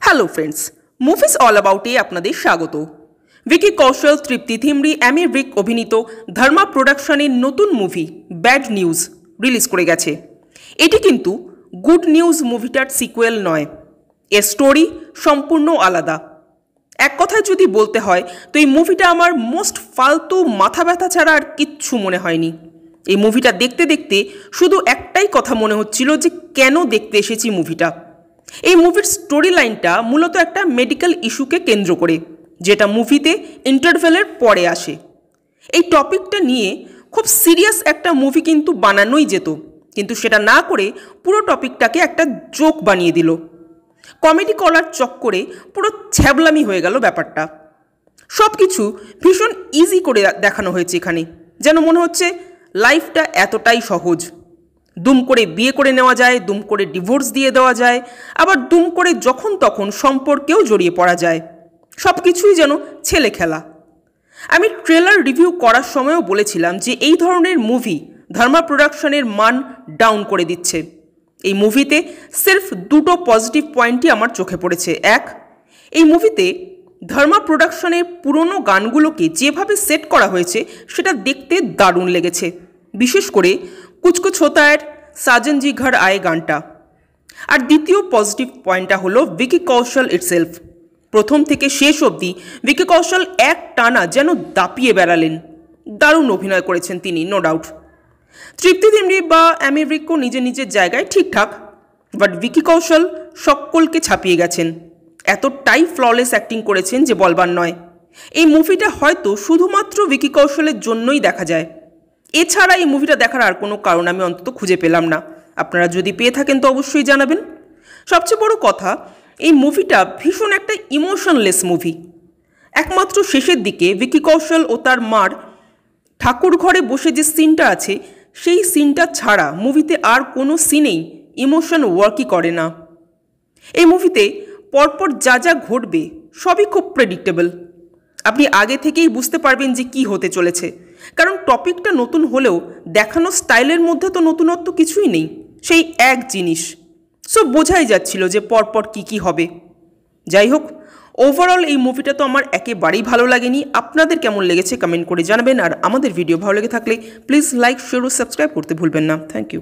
Hello friends, movies all অ্যাবাউটে আপনাদের স্বাগত। ভিকি কৌশল, তৃপ্তি ধিমরি, অ্যামি রিক অভিনীত ধর্মা প্রোডাকশনের নতুন মুভি ব্যাড নিউজ রিলিজ করে গেছে। এটি কিন্তু গুড নিউজ মুভিটার সিকুয়েল নয়, এর স্টোরি সম্পূর্ণ আলাদা। এক কথায় যদি বলতে হয় তো এই মুভিটা আমার মোস্ট ফালতু মাথা ব্যথা ছাড়া আর কিচ্ছু মনে হয়নি। এই মুভিটা দেখতে দেখতে শুধু একটাই কথা মনে হচ্ছিল যে কেন দেখতে এসেছি মুভিটা। এই মুভির স্টোরি লাইনটা মূলত একটা মেডিকেল ইস্যুকে কেন্দ্র করে, যেটা মুভিতে ইন্টারভেলের পরে আসে। এই টপিকটা নিয়ে খুব সিরিয়াস একটা মুভি কিন্তু বানানোই যেত, কিন্তু সেটা না করে পুরো টপিকটাকে একটা জোক বানিয়ে দিল। কমেডি করার চক্করে পুরো ছ্যাবলামি হয়ে গেল ব্যাপারটা। সব কিছু ভীষণ ইজি করে দেখানো হয়েছে এখানে, যেন মনে হচ্ছে লাইফটা এতটাই সহজ। দুম করে বিয়ে করে নেওয়া যায়, দুম করে ডিভোর্স দিয়ে দেওয়া যায়, আবার দুম করে যখন তখন সম্পর্কেও জড়িয়ে পড়া যায়। সব কিছুই যেন ছেলে খেলা। আমি ট্রেলার রিভিউ করার সময়ও বলেছিলাম যে এই ধরনের মুভি ধর্মা প্রোডাকশনের মান ডাউন করে দিচ্ছে। এই মুভিতে সির্ফ দুটো পজিটিভ পয়েন্টই আমার চোখে পড়েছে। এক, এই মুভিতে ধর্মা প্রোডাকশনের পুরনো গানগুলোকে যেভাবে সেট করা হয়েছে সেটা দেখতে দারুণ লেগেছে, বিশেষ করে কুছ কুছ হোতা হ্যায় সাজন জি ঘর আয়ে গানটা। আর দ্বিতীয় পজিটিভ পয়েন্টটা হলো ভিকি কৌশল ইটসেলফ। প্রথম থেকে শেষ অবধি ভিকি কৌশল এক টানা যেন দাপিয়ে বেড়ালেন। দারুণ অভিনয় করেছেন তিনি, নো ডাউট। তৃপ্তি ধিমরি বা অ্যামি রিকও নিজের নিজের জায়গায় ঠিকঠাক, বাট ভিকি কৌশল সকলকে ছাপিয়ে গেছেন। এতটাই ফ্ললেস অ্যাক্টিং করেছেন যে বলবার নয়। এই মুভিটা হয়তো শুধুমাত্র ভিকি কৌশলের জন্যই দেখা যায়। এছাড়া এই মুভিটা দেখার আর কোনো কারণ আমি অন্তত খুঁজে পেলাম না। আপনারা যদি পেয়ে থাকেন তো অবশ্যই জানাবেন। সবচেয়ে বড় কথা, এই মুভিটা ভীষণ একটা ইমোশনলেস মুভি। একমাত্র শেষের দিকে ভিকি কৌশল ও তার মার ঠাকুর ঘরে বসে যে সিনটা আছে, সেই সিনটা ছাড়া মুভিতে আর কোনো সিনেই ইমোশন ওয়ার্কই করে না। এই মুভিতে পরপর যা যা ঘটবে সবই খুব প্রেডিক্টেবল। আপনি আগে থেকেই বুঝতে পারবেন যে কি হতে চলেছে, কারণ টপিকটা নতুন হলেও দেখানো স্টাইলের মধ্যে তো নতুনত্ব কিছুই নেই, সেই এক জিনিস। সো বোঝাই যাচ্ছিল যে পরপর কি হবে। যাই হোক, ওভারঅল এই মুভিটা তো আমার একেবারেই ভালো লাগেনি। আপনাদের কেমন লেগেছে কমেন্ট করে জানাবেন। আর আমাদের ভিডিও ভালো লেগে থাকলে প্লিজ লাইক, শেয়ার ও সাবস্ক্রাইব করতে ভুলবেন না। Thank you.